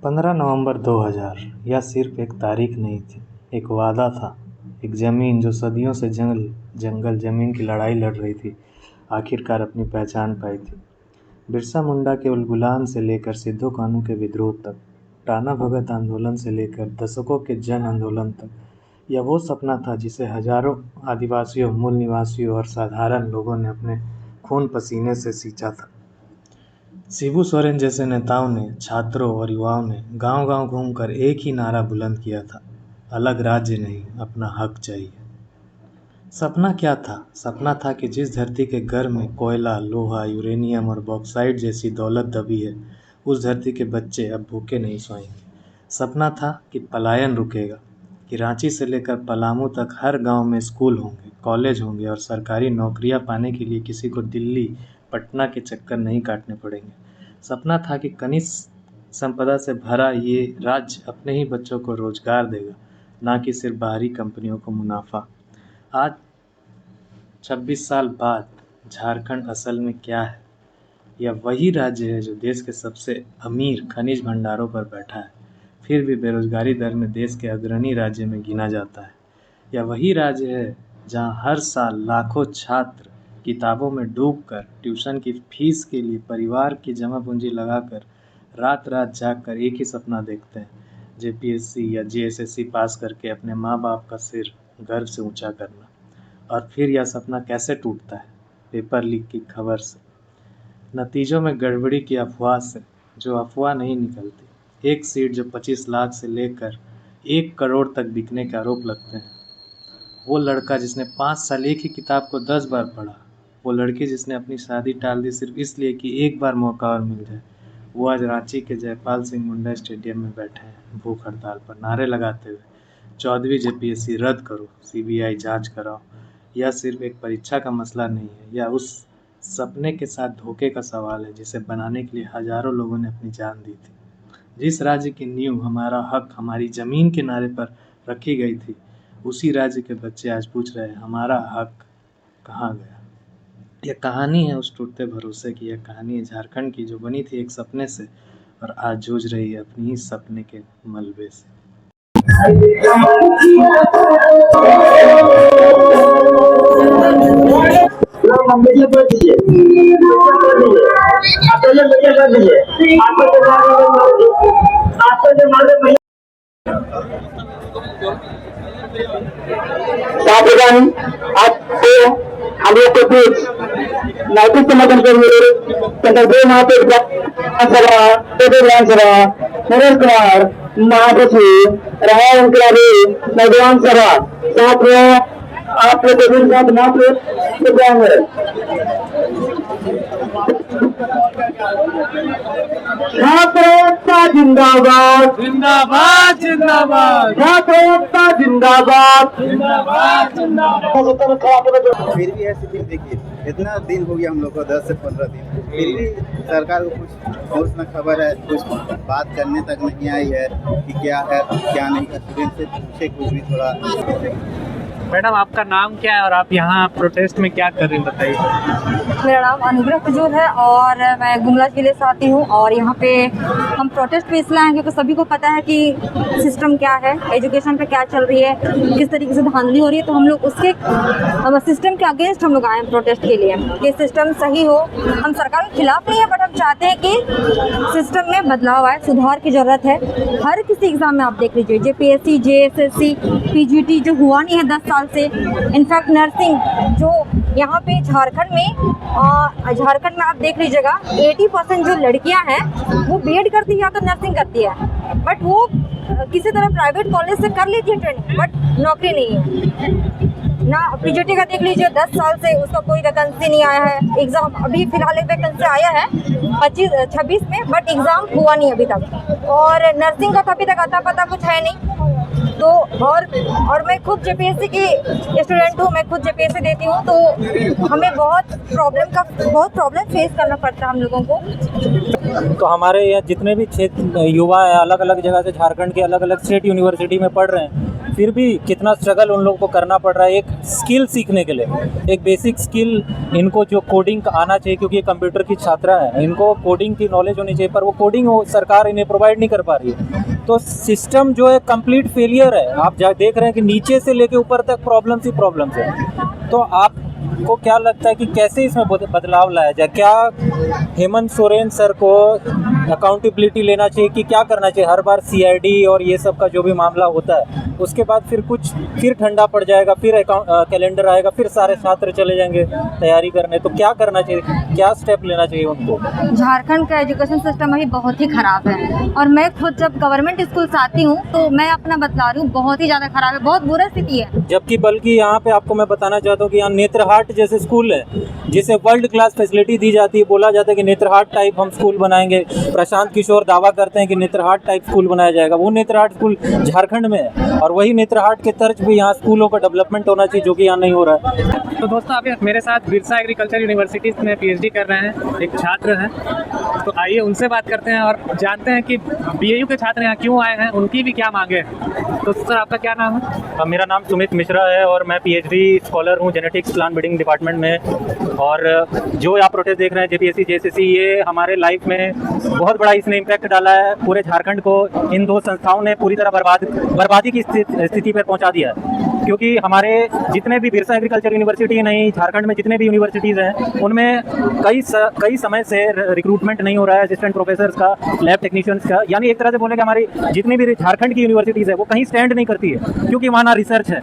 15 नवंबर 2000 यह सिर्फ एक तारीख नहीं थी, एक वादा था। एक ज़मीन जो सदियों से जंगल ज़मीन की लड़ाई लड़ रही थी, आखिरकार अपनी पहचान पाई थी। बिरसा मुंडा के उलगुलान से लेकर सिद्धू कान्हू के विद्रोह तक, टाना भगत आंदोलन से लेकर दशकों के जन आंदोलन तक, यह वो सपना था जिसे हजारों आदिवासियों, मूल निवासियों और साधारण लोगों ने अपने खून पसीने से सींचा था। शिबू सोरेन जैसे नेताओं ने, छात्रों और युवाओं ने गांव-गांव घूमकर एक ही नारा बुलंद किया था, अलग राज्य नहीं, अपना हक चाहिए। सपना क्या था? सपना था कि जिस धरती के गर्भ में कोयला, लोहा, यूरेनियम और बॉक्साइट जैसी दौलत दबी है, उस धरती के बच्चे अब भूखे नहीं सोएंगे। सपना था कि पलायन रुकेगा, कि रांची से लेकर पलामू तक हर गांव में स्कूल होंगे, कॉलेज होंगे और सरकारी नौकरियां पाने के लिए किसी को दिल्ली, पटना के चक्कर नहीं काटने पड़ेंगे। सपना था कि खनिज संपदा से भरा ये राज्य अपने ही बच्चों को रोजगार देगा, ना कि सिर्फ बाहरी कंपनियों को मुनाफा। आज 26 साल बाद झारखंड असल में क्या है? यह वही राज्य है जो देश के सबसे अमीर खनिज भंडारों पर बैठा है, फिर भी बेरोजगारी दर में देश के अग्रणी राज्य में गिना जाता है। यह वही राज्य है जहां हर साल लाखों छात्र किताबों में डूबकर, ट्यूशन की फीस के लिए परिवार की जमा पूंजी लगाकर, रात रात जागकर एक ही सपना देखते हैं, जेपीएससी या जेएसएससी पास करके अपने माँ बाप का सिर गर्व से ऊंचा करना। और फिर यह सपना कैसे टूटता है? पेपर लीक की खबर से, नतीजों में गड़बड़ी की अफवाह से, जो अफवाह नहीं निकलती। एक सीट जो 25 लाख से लेकर 1 करोड़ तक बिकने के आरोप लगते हैं। वो लड़का जिसने 5 साल एक ही किताब को 10 बार पढ़ा, वो लड़की जिसने अपनी शादी टाल दी सिर्फ इसलिए कि एक बार मौका और मिल जाए, वो आज रांची के जयपाल सिंह मुंडा स्टेडियम में बैठे हैं, भूख हड़ताल पर नारे लगाते हुए, 14वीं जेपीएससी रद्द करो, सीबीआई जांच कराओ। यह सिर्फ एक परीक्षा का मसला नहीं है, यह उस सपने के साथ धोखे का सवाल है जिसे बनाने के लिए हजारों लोगों ने अपनी जान दी थी। जिस राज्य की नींव हमारा हक हमारी जमीन के नारे पर रखी गई थी, उसी राज्य के बच्चे आज पूछ रहे हैं, हमारा हक कहाँ गया? यह कहानी है उस टूटते भरोसे की, यह कहानी है झारखंड की जो बनी थी एक सपने से और आज जूझ रही है अपनी ही सपने के मलबे से। साथीगण, आपको हम लोग के बीच नैतिक समर्थन के लिए चंद्रदेव महातो विधानसभा नरेश कुमार महासचिव राय इंकलाबी नौजवान सभा, साथ में आप लोग के बीच साथ मात्र छात्र एकता जिंदाबाद, जिंदाबाद जिंदाबाद, छात्र एकता जिंदाबाद, जिंदाबाद जिंदाबाद। फिर भी ऐसी फिर देखिए, इतना दिन हो गया हम लोग को, 10 से 15 दिन, फिर भी सरकार को कुछ और ना खबर है, कुछ बात करने तक नहीं आई है कि क्या है क्या नहीं है। स्टूडेंट से पूछे कुछ भी थोड़ा। मैडम, आपका नाम क्या है और आप यहाँ प्रोटेस्ट में क्या कर रही हैं, बताइए। मेरा नाम अनुग्रह फजूल है और मैं गुमला जिले से आती हूँ। और यहाँ पे हम प्रोटेस्ट पे इसलिए आए क्योंकि सभी को पता है कि सिस्टम क्या है, एजुकेशन पे क्या चल रही है, किस तरीके से धांधली हो रही है। तो हम लोग उसके सिस्टम के अगेंस्ट हम लोग आए हैं प्रोटेस्ट के लिए कि सिस्टम सही हो। हम सरकार के खिलाफ नहीं है, बट हम चाहते हैं कि सिस्टम में बदलाव आए, सुधार की ज़रूरत है। हर किसी एग्ज़ाम में आप देख लीजिए, जेपीएससी, जेएसएससी, पीजीटी जो हुआ नहीं है 10 साल से, इनफैक्ट नर्सिंग जो यहाँ पे झारखंड में आप देख लीजिएगा 80% जो लड़कियाँ हैं वो बीएड करती है या तो नर्सिंग करती है, बट वो किसी तरह प्राइवेट कॉलेज से कर लेती है ट्रेनिंग, बट नौकरी नहीं है ना। पीजीटी का देख लीजिए, 10 साल से उसका कोई वैकेंसी नहीं आया है। एग्ज़ाम अभी फिलहाल एक वैकेंसी आया है 26 में, बट एग्ज़ाम हुआ नहीं अभी तक। और नर्सिंग का अभी तक आता पता कुछ है नहीं। तो और मैं खुद जेपीएससी की स्टूडेंट हूँ, मैं खुद जेपीएससी देती हूँ, तो हमें बहुत प्रॉब्लम फेस करना पड़ता है हम लोगों को। तो हमारे यहाँ जितने भी क्षेत्र युवा है अलग अलग जगह से झारखंड के अलग अलग स्टेट यूनिवर्सिटी में पढ़ रहे हैं, फिर भी कितना स्ट्रगल उन लोगों को करना पड़ रहा है एक स्किल सीखने के लिए। एक बेसिक स्किल इनको जो कोडिंग आना चाहिए, क्योंकि ये कंप्यूटर की छात्रा है, इनको कोडिंग की नॉलेज होनी चाहिए, पर वो कोडिंग सरकार इन्हें प्रोवाइड नहीं कर पा रही है। तो सिस्टम जो है कंप्लीट फेलियर है। आप देख रहे हैं कि नीचे से लेके ऊपर तक प्रॉब्लम्स ही प्रॉब्लम्स है। तो आपको क्या लगता है कि कैसे इसमें बदलाव लाया जाए? क्या हेमंत सोरेन सर को अकाउंटेबिलिटी लेना चाहिए कि क्या करना चाहिए? हर बार सीआईडी और ये सब का जो भी मामला होता है उसके बाद फिर ठंडा पड़ जाएगा, फिर कैलेंडर आएगा, फिर सारे छात्र चले जाएंगे तैयारी करने। तो क्या करना चाहिए, क्या स्टेप लेना चाहिए उनको? झारखंड का एजुकेशन सिस्टम अभी बहुत ही ख़राब है और मैं खुद जब गवर्नमेंट स्कूल से आती हूँ तो मैं अपना बतला रही हूँ, बहुत ही ज़्यादा ख़राब है, बहुत बुरा स्थिति है। जबकि बल्कि यहाँ पे आपको मैं बताना चाहता हूँ कि यहाँ नेत्रहाट जैसे स्कूल है जिसे वर्ल्ड क्लास फैसिलिटी दी जाती है, बोला जाता है कि नेत्रहाट टाइप हम स्कूल बनाएंगे। प्रशांत किशोर दावा करते हैं कि नेत्रहाट टाइप स्कूल बनाया जाएगा। वो नेत्रहाट स्कूल झारखंड में है और वही नेत्रहाट के तर्ज पे यहाँ स्कूलों का डेवलपमेंट होना चाहिए, जो कि यहाँ नहीं हो रहा है। तो दोस्तों अभी मेरे साथ बिरसा एग्रीकल्चर यूनिवर्सिटी में पीएचडी कर रहे हैं एक छात्र हैं, तो आइए उनसे बात करते हैं और जानते हैं कि बीएयू के छात्र यहाँ क्यों आए हैं, उनकी भी क्या मांगे हैं। तो सर आपका क्या नाम है? मेरा नाम सुमित मिश्रा है और मैं पीएचडी स्कॉलर हूँ जेनेटिक्स प्लांट ब्रीडिंग डिपार्टमेंट में। और जो आप प्रोटेस्ट देख रहे हैं जेपीएससी जेएसएससी, ये हमारे लाइफ में बहुत बड़ा इसने इम्पैक्ट डाला है। पूरे झारखंड को इन दो संस्थाओं ने पूरी तरह बर्बादी की स्थिति पर पहुंचा दिया है। क्योंकि हमारे जितने भी बिरसा एग्रीकल्चर यूनिवर्सिटी नहीं, झारखंड में जितने भी यूनिवर्सिटीज़ हैं उनमें कई समय से रिक्रूटमेंट नहीं हो रहा है असिस्टेंट प्रोफेसर्स का, लैब टेक्नीशियंस का। यानी एक तरह से बोले कि हमारी जितनी भी झारखंड की यूनिवर्सिटीज़ है वो कहीं स्टैंड नहीं करती है, क्योंकि वहाँ ना रिसर्च है।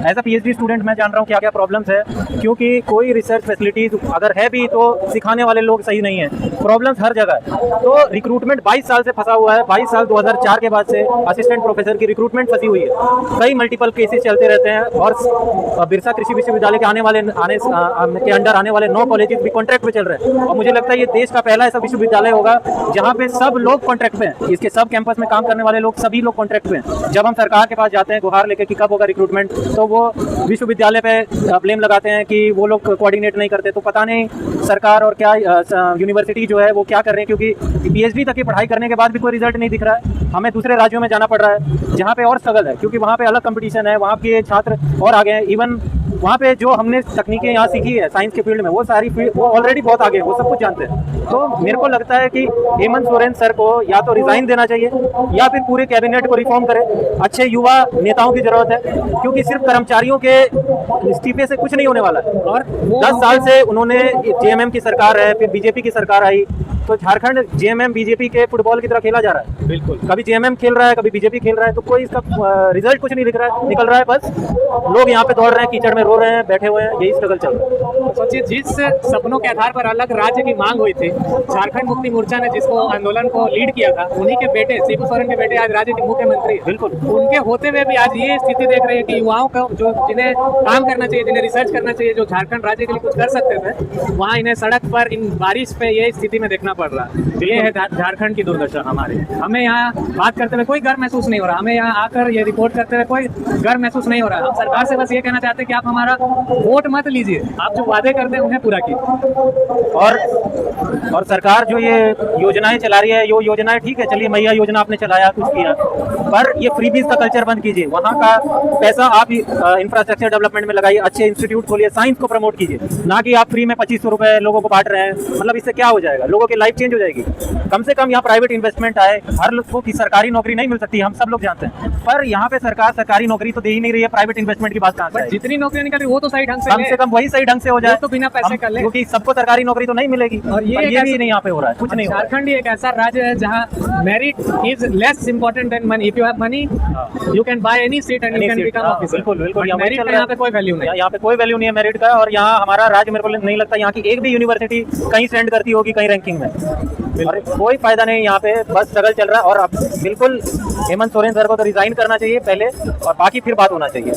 एज अ पीएचडी स्टूडेंट मैं जान रहा हूँ क्या क्या प्रॉब्लम्स है, क्योंकि कोई रिसर्च फैसिलिटीज़ अगर है भी तो सिखाने वाले लोग सही नहीं है। प्रॉब्लम्स हर जगह है। तो रिक्रूटमेंट 22 साल से फंसा हुआ है। 22 साल 2004 के बाद से असिस्टेंट प्रोफेसर की रिक्रूटमेंट फंसी हुई है। कई मल्टीपल केसेस चलते रहते हैं और बिरसा कृषि विश्वविद्यालय के के अंडर आने वाले 9 कॉलेजेस भी कॉन्ट्रैक्ट पे चल रहे हैं। और मुझे लगता है ये देश का पहला ऐसा विश्वविद्यालय होगा जहाँ पे सब लोग कॉन्ट्रैक्ट पे हैं। इसके सब कैंपस में काम करने वाले लोग सभी लोग कॉन्ट्रैक्ट पे हैं। जब हम सरकार के पास जाते हैं गुहार लेके कि कब होगा रिक्रूटमेंट, तो वो विश्वविद्यालय पे ब्लेम लगाते हैं कि वो लोग कोऑर्डिनेट नहीं करते। तो पता नहीं सरकार और क्या यूनिवर्सिटी जो है वो क्या कर रहे हैं, क्योंकि पीएचडी तक की पढ़ाई करने के बाद भी कोई रिजल्ट नहीं दिख रहा है। हमें दूसरे राज्यों में जाना पड़ रहा है जहाँ पे और स्ट्रगल है, क्योंकि वहाँ पे अलग कंपटीशन है, वहाँ के छात्र और आगे हैं। इवन वहाँ पे जो हमने तकनीकें यहाँ सीखी है साइंस के फील्ड में, वो सारी वो ऑलरेडी बहुत आगे है, वो सब कुछ जानते हैं। तो मेरे को लगता है कि हेमंत सोरेन सर को या तो रिजाइन देना चाहिए या फिर पूरे कैबिनेट को रिफॉर्म करें। अच्छे युवा नेताओं की जरूरत है, क्योंकि सिर्फ कर्मचारियों के इस्तीफे से कुछ नहीं होने वाला है। और 10 साल से उन्होंने जेएमएम की सरकार है, फिर बीजेपी की सरकार आई, तो झारखंड जेएमएम बीजेपी के फुटबॉल की तरह खेला जा रहा है। बिल्कुल, कभी जेएमएम खेल रहा है, कभी बीजेपी खेल रहा है, तो कोई इसका रिजल्ट कुछ नहीं निकल रहा है। बस लोग यहाँ पे दौड़ रहे हैं, कीचड़ में रो रहे हैं, बैठे हुए हैं, यही स्ट्रगल चल रहा है। तो सोचिए, जिस सपनों के आधार पर अलग राज्य की मांग हुई थी, झारखंड मुक्ति मोर्चा ने जिसको आंदोलन को लीड किया था, उन्हीं के बेटे शिबू सोरेन के बेटे आज राज्य के मुख्यमंत्री। बिल्कुल, उनके होते हुए भी आज ये स्थिति देख रहे हैं कि युवाओं को जो जिन्हें काम करना चाहिए, जिन्हें रिसर्च करना चाहिए, जो झारखंड राज्य के लिए कुछ कर सकते थे, वहाँ इन्हें सड़क पर इन बारिश पे ये स्थिति में देखना पड़ रहा है। ये है झारखंड की दुर्दशा हमारी। हमें यहाँ बात करते हुए कोई गर्व महसूस नहीं हो रहा, हमें यहाँ आकर ये रिपोर्ट करते हुए कोई गर्व महसूस नहीं हो रहा। हम सरकार से बस ये कहना चाहते हैं कि आप हमारा वोट मत लीजिए, आप जो वादे करते हैं उन्हें पूरा कीजिए। और सरकार जो ये योजनाएं चला रही है, यो योजनाएं ठीक है, चलिए मैया योजना आपने चलाया, कुछ किया, पर ये फ्रीबीज का कल्चर बंद कीजिए। वहाँ का पैसा आप इंफ्रास्ट्रक्चर डेवलपमेंट में लगाइए, अच्छे इंस्टीट्यूट खोलिए, साइंस को प्रमोट कीजिए, ना कि आप फ्री में 2500 रुपए लोगों को बांट रहे हैं। मतलब इससे क्या हो जाएगा? लोगों की लाइफ चेंज हो जाएगी। कम से कम यहाँ प्राइवेट इन्वेस्टमेंट आए। हर लोगों की सरकारी नौकरी नहीं मिल सकती, हम सब लोग जानते हैं, पर यहाँ पे सरकार सरकारी नौकरी तो दे ही नहीं रही है, प्राइवेट इन्वेस्टमेंट की बात कहाँ से? जितनी नौकरियां निकल रही वो तो सही ढंग से, कम से कम वही सही ढंग से हो जाए, तो बिना पैसे कर ले, क्योंकि सबको सरकारी नौकरी तो नहीं मिलेगी। और ये भी नहीं यहाँ पे हो रहा है, कुछ नहीं। झारखंड ही एक ऐसा राज्य है जहाँ merit is less important than money. If you have money you can buy any seat and you can become officer. बिल्कुल बिल्कुल, मेरिट का यहाँ पे कोई वैल्यू नहीं, यहाँ पे कोई वैल्यू नहीं है मेरिट का। और यहाँ हमारा राज्य, मेरे को नहीं लगता यहाँ की एक भी यूनिवर्सिटी कहीं स्टैंड करती होगी कहीं रैंकिंग में, और कोई फायदा नहीं यहाँ पे, बस स्ट्रगल चल रहा है। और अब बिल्कुल हेमंत सोरेन सर को तो रिजाइन करना चाहिए पहले, और बाकी फिर बात होना चाहिए।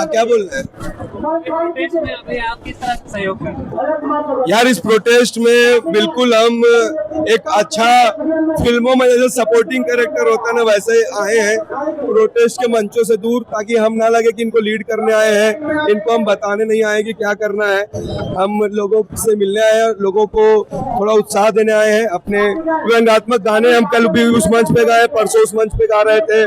क्या बोल रहे हैं प्रोटेस्ट में अभी आप किस तरह से सहयोग कर रहे हैं? यार? इस प्रोटेस्ट में बिल्कुल हम एक अच्छा फिल्मों में जैसे सपोर्टिंग कैरेक्टर होता है ना, वैसे ही आए हैं प्रोटेस्ट के मंचों से दूर, ताकि हम ना लगे कि इनको लीड करने आए हैं, इनको हम बताने नहीं आए कि क्या करना है। हम लोगों से मिलने आए हैं, लोगों को थोड़ा उत्साह देने आए हैं। अपने व्यंग्यात्मक गाने हम कल भी उस मंच पे गाए, परसों उस मंच पे गा रहे थे।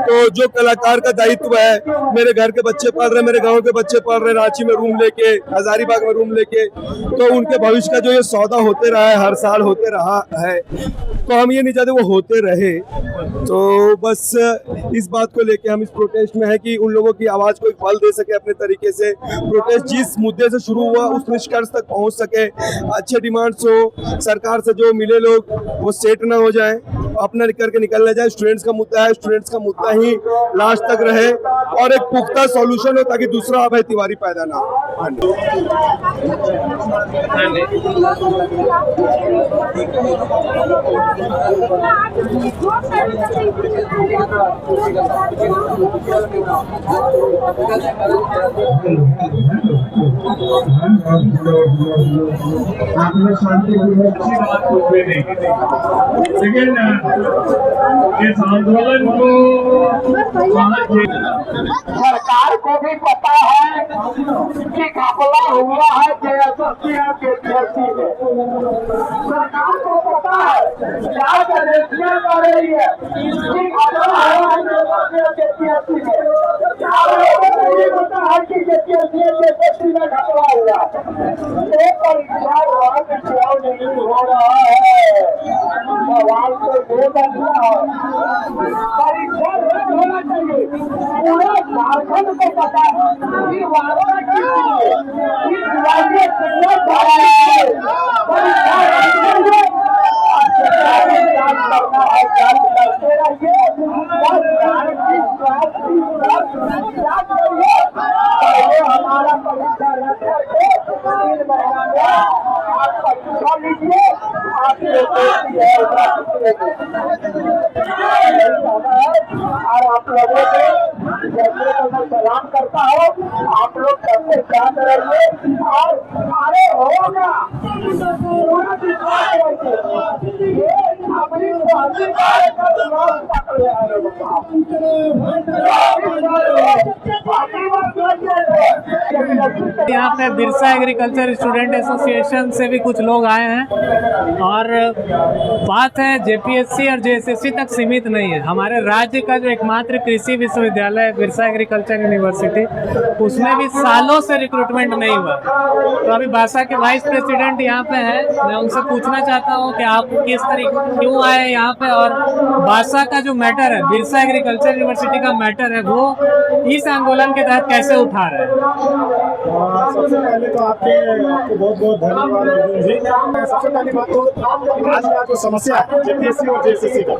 तो जो कलाकार का दायित्व है, मेरे घर के बच्चे पढ़ रहे, मेरे गाँव के बच्चे पढ़ रहे रांची में रूम लेके, हजारीबाग में रूम लेके, तो उनके भविष्य का जो ये सौदा होते रहा है, हर साल होते रहा है, तो हम ये नहीं चाहते वो होते रहे। तो बस इस बात को लेके हम इस प्रोटेस्ट में है कि उन लोगों की आवाज को एक बल दे सके अपने तरीके से। प्रोटेस्ट जिस मुद्दे से शुरू हुआ उस निष्कर्ष तक पहुंच सके, अच्छे डिमांड्स हो, सरकार से जो मिले लोग वो सेट ना हो जाए, अपना करके निकलना जाए। स्टूडेंट्स का मुद्दा है, स्टूडेंट्स का मुद्दा ही लास्ट तक रहे और एक पुख्ता सॉल्यूशन हो, ताकि दूसरा अभय तिवारी पैदा ना हो। लेकिन इस आंदोलन को सरकार को भी पता है कि घपला हुआ है जेएसएससी और जेपीएससी में। सरकार को पता है, जांच एजेंसियां कर रही है कि घपला हुआ है जेएसएससी और जेपीएससी में। लोगों को ये पता है कि जेपीएससी और जेएसएससी में घपला हुआ है। एक परीक्षा रद्द क्यों नहीं हो रहा है? सवाल तो ये बनता है, परीक्षा रद्द होना चाहिए। पूरा झारखंड को पता है कि वादा की राज्य शिक्षा परीक्षा करना है, जांच करते रहिए हमारा परीक्षा रद्द करके 3 महीना में आप परीक्षा लीजिए, आपकी और आप लोगों को जैसे को मैं सलाम करता हूँ, आप लोग सबसे ध्यान रहिए और अरे होगा पूरा विश्वास रखिए। ये अपनी अधिकार का विरोध कर रहे हैं। यहाँ पे बिरसा एग्रीकल्चर स्टूडेंट एसोसिएशन से भी कुछ लोग आए हैं और बात है जेपीएससी और जेएसएससी तक सीमित नहीं है। हमारे राज्य का जो एकमात्र कृषि विश्वविद्यालय है बिरसा एग्रीकल्चर यूनिवर्सिटी, उसमें भी सालों से रिक्रूटमेंट नहीं हुआ। तो अभी बासा के वाइस प्रेसिडेंट यहाँ पे हैं, मैं उनसे पूछना चाहता हूँ कि आप किस तरीके क्यों आए यहाँ पे और बासा का जो मैटर है, बिरसा एग्रीकल्चर यूनिवर्सिटी का मैटर है, वो इस आंदोलन के तहत कैसे उठा रहे हैं? सबसे पहले तो आपको बहुत बहुत धन्यवाद अर्जुन जी। सबसे पहली बात तो आज का जो समस्या है जेपीएससी और जेएसएससी का,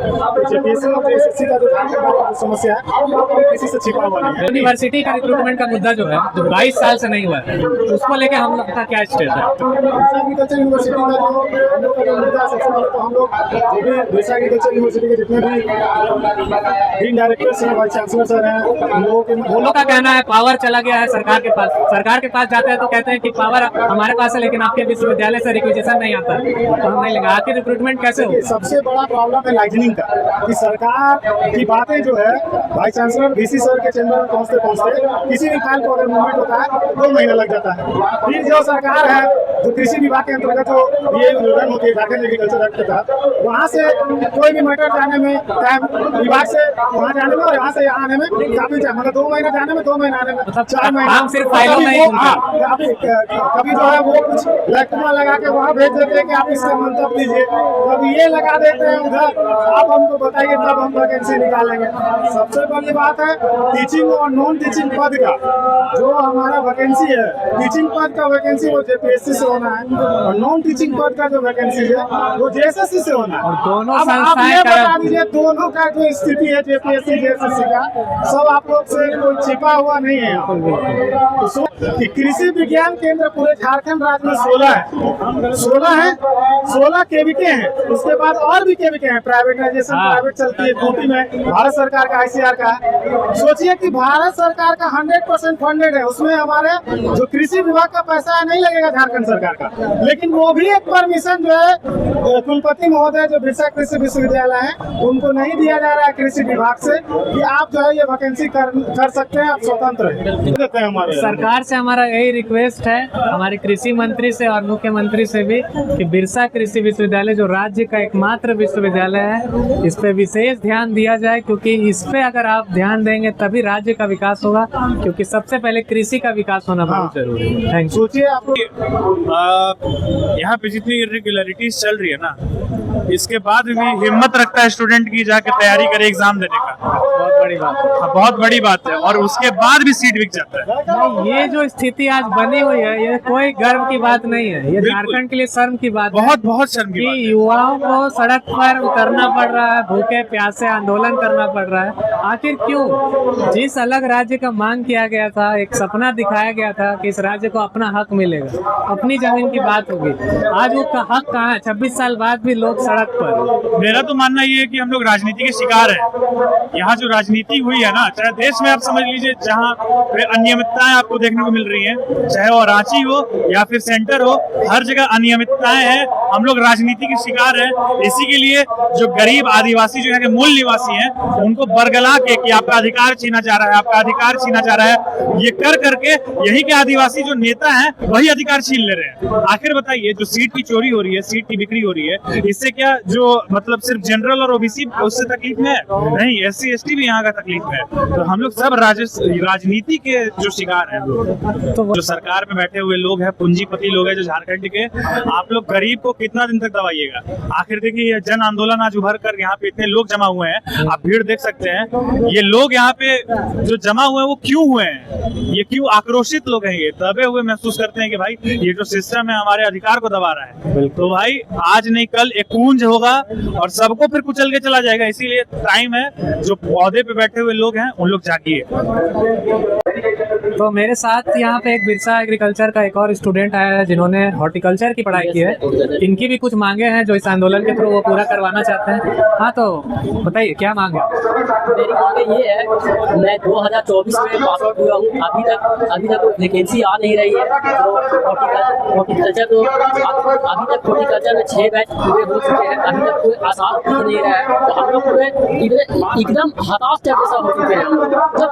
जेपीएससी और जेएसएससी का जो झारखंड का समस्या है वो किसी से छिपा हुआ नहीं है। यूनिवर्सिटी का रिक्रूटमेंट का मुद्दा जो है, जो 22 साल से नहीं हुआ है, उसको लेके हम लोग का क्या स्टेट है? एग्रीकल्चर यूनिवर्सिटी का जो हम लोग का जो मुद्दा है, सबसे पहले तो हम लोग बिरसा एग्रीकल्चर यूनिवर्सिटी के जितने भी डीन डायरेक्टर्स हैं, वाइस चांसलर सर हैं, वो लोग का कहना है पावर चला गया है सरकार के पास। सरकार के पास जाता है तो कहते हैं कि पावर हमारे पास है, लेकिन आपके विश्वविद्यालय से रिक्वेजिशन नहीं आता, तो हम नहीं लगा। आखिर रिक्रूटमेंट कैसे हो? सबसे बड़ा प्रॉब्लम है लाइजनिंग का, कि सरकार की बातें जो है वाइस चांसलर वीसी सर के चैम्बर में पहुंचते पहुंचते किसी भी फाइल को अगर मूवमेंट होता है 2 महीना लग जाता है। फिर जो सरकार है, जो कृषि विभाग के अंतर्गत जो ये रन होती है झारखंड एग्रीकल्चर एक्ट के तहत, वहाँ से कोई भी मैटर जाने में, विभाग से वहाँ जाने में और यहाँ से यहाँ आने में काफी टाइम, मतलब 2 महीना जाने में, 2 महीना आने में, 4 महीना सिर्फ फाइलों में कभी जो है वो कुछ लैक्टमा लगा के वहाँ भेज देते हैं कि आप इसका मंतव्य दीजिए, कभी ये लगा देते हैं उधर, आप हमको बताइए तब हम वैकेंसी निकालेंगे। सबसे बड़ी बात है टीचिंग और नॉन टीचिंग पद का जो हमारा वैकेंसी है, टीचिंग पद का वैकेंसी वो जेपीएससी से होना है और नॉन टीचिंग पद का जो वैकेंसी है वो जेएसएससी से होना है। दोनों अब आप ये बता दीजिए, दोनों का जो स्थिति है जेपीएससी जेएसएससी का, सब आप लोग से कोई छिपा हुआ नहीं है। तो कि कृषि विज्ञान केंद्र पूरे झारखंड राज्य में 16 केवीके हैं। उसके बाद और भी केवीके हैं, प्राइवेटाइजेशन प्राइवेट चलती है यूपी में, भारत सरकार का ICR का। सोचिए कि भारत सरकार का 100% फंडेड है, उसमें हमारे जो कृषि विभाग का पैसा है नहीं लगेगा झारखंड सरकार का, लेकिन वो भी एक परमिशन जो है कुलपति महोदय जो बिरसा कृषि विश्वविद्यालय है उनको नहीं दिया जा रहा है कृषि विभाग से कि आप जो है ये वैकेंसी कर सकते हैं, आप स्वतंत्र देते हैं। हमारे सरकार से हमारा यही रिक्वेस्ट है, हमारे कृषि मंत्री से और मुख्यमंत्री से भी, कि बिरसा कृषि विश्वविद्यालय जो राज्य का एकमात्र विश्वविद्यालय है, इस पे विशेष ध्यान दिया जाए, क्योंकि इस पे अगर आप ध्यान देंगे तभी राज्य का विकास होगा, क्योंकि सबसे पहले कृषि का विकास होना बहुत जरूरी है। Thank you. सोचिए आप यहाँ पे जितनी इरेगुलरिटीज चल रही है ना, इसके बाद भी हिम्मत रखता है स्टूडेंट की जाके तैयारी करे एग्जाम देने का, बहुत बड़ी बात है। हाँ, बहुत बड़ी बात है। और उसके बाद भी सीट बिक जाता है। नहीं, ये जो स्थिति आज बनी हुई है ये कोई गर्व की बात नहीं है, ये झारखंड के लिए शर्म की बात है। बहुत शर्म की बात है। युवाओं को सड़क पर उतरना पड़ रहा है, भूखे प्यासे आंदोलन करना पड़ रहा है। आखिर क्यों? जिस अलग राज्य का मांग किया गया था, एक सपना दिखाया गया था कि इस राज्य को अपना हक मिलेगा, अपनी जमीन की बात होगी, आज वो हक कहाँ है? 26 साल बाद भी लोग सड़क पर। मेरा तो मानना ये है कि हम लोग राजनीति के शिकार हैं। यहाँ जो राजनीति हुई है ना, चाहे देश में आप समझ लीजिए जहाँ अनियमितताएं आपको देखने को मिल रही हैं, चाहे वो रांची हो या फिर सेंटर हो, हर जगह अनियमितताएं हैं। हम लोग राजनीति के शिकार हैं। इसी के लिए जो गरीब आदिवासी जो है के मूल निवासी हैं, उनको बरगला के कि आपका अधिकार छीना जा रहा है, आपका अधिकार छीना जा रहा है, ये कर करके यही के आदिवासी जो नेता हैं वही अधिकार छीन ले रहे हैं। आखिर बताइए, जो सीट की चोरी हो रही है, सीट की बिक्री हो रही है, इससे क्या जो मतलब सिर्फ जनरल और ओबीसी उससे तकलीफ है? नहीं, SC ST भी यहाँ का तकलीफ है। तो हम लोग सब राजनीति के जो शिकार हैं। तो जो सरकार में बैठे हुए लोग हैं, पूंजीपति लोग हैं जो झारखंड के, आप लोग गरीब को कितना दिन तक दबाइएगा? आखिर देखिए, जन आंदोलन आज उभर कर यहाँ पे इतने लोग जमा हुए हैं, आप भीड़ देख सकते हैं। ये लोग यहाँ पे जो जमा हुए हैं वो क्यों हुए हैं? ये क्यों आक्रोशित लोग हैं? ये दबे हुए महसूस करते हैं कि भाई ये जो सिस्टम है हमारे अधिकार को दबा रहा है। तो भाई आज नहीं कल एक कूंज होगा और सबको फिर कुचल के चला जाएगा। इसीलिए टाइम है, जो पौधे पे बैठे हुए लोग हैं उन लोग जागिए। तो मेरे साथ यहाँ पे एक बिरसा एग्रीकल्चर का एक और स्टूडेंट आया है जिन्होंने हॉर्टिकल्चर की पढ़ाई की है। इनकी भी कुछ मांगे हैं जो इस आंदोलन के थ्रू वो पूरा करवाना चाहते हैं। हाँ, तो बताइए क्या मांग है? मेरी मांग ये है, मैं 2024 में पास आउट हुआ हूँ, अभी तक वैकेंसी आ नहीं रही है। हॉर्टिकल्चर तो अभी तक हॉर्टिकल्चर में 6 बैच पूरे हो चुके हैं, अभी तक कोई आसार दिख नहीं रहा है। तो हम लोग पूरे एकदम हताश टाइप जैसा हो चुके हैं, जब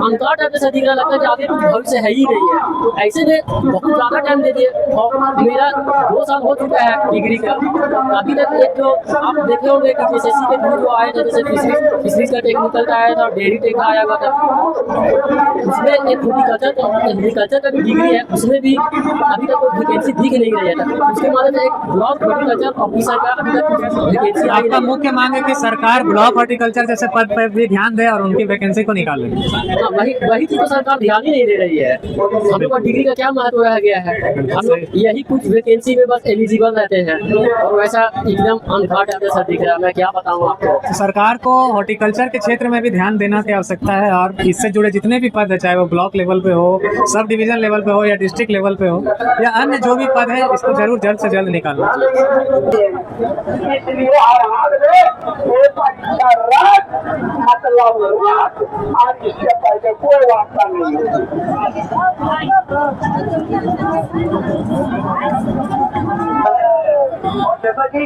अंकार टाइप जैसा दिख रहा लगता है कि आगे कुछ भविष्य है ही नहीं है। तो ऐसे में बहुत ज़्यादा टाइम दे दिए और मेरा 2 साल हो चुका है डिग्री का, अभी तक एक जो आप देखे होंगे कि SSC के थ्रू जो आए थे, जैसे फिशरीज का टेक्निकल का आया था, डेयरी टेक का आया हुआ था, उसमें एक हॉर्टिकल्चर का भी डिग्री है, उसमें भी अभी तक कोई वैकेंसी दिख नहीं रही है। उसके बाद एक ब्लॉक हॉर्टिकल्चर ऑफिसर का अभी तक वैकेंसी आई। आपका मुख्य मांग है कि सरकार ब्लॉक हॉर्टिकल्चर जैसे पद पर भी ध्यान दे और उनकी वैकेंसी को निकाले। वही चीज तो सरकार ध्यान ही नहीं दे रही है। हम लोग का डिग्री का क्या महत्व रह गया है? हम लोग यही कुछ वैकेंसी में बस एलिजिबल रहते हैं और वैसा एकदम अनघाट जैसा दिख रहा है। मैं क्या बताऊँ आपको। सरकार को हॉर्टिकल्चर के क्षेत्र में भी ध्यान देना की आवश्यकता है और इससे जुड़े जितने भी पद है, चाहे वो ब्लॉक लेवल पे हो, सब डिवीजन लेवल पे हो या डिस्ट्रिक्ट लेवल पे हो या अन्य जो भी पद है, इसको जरूर जल्द से जल्द निकालना जैसा कि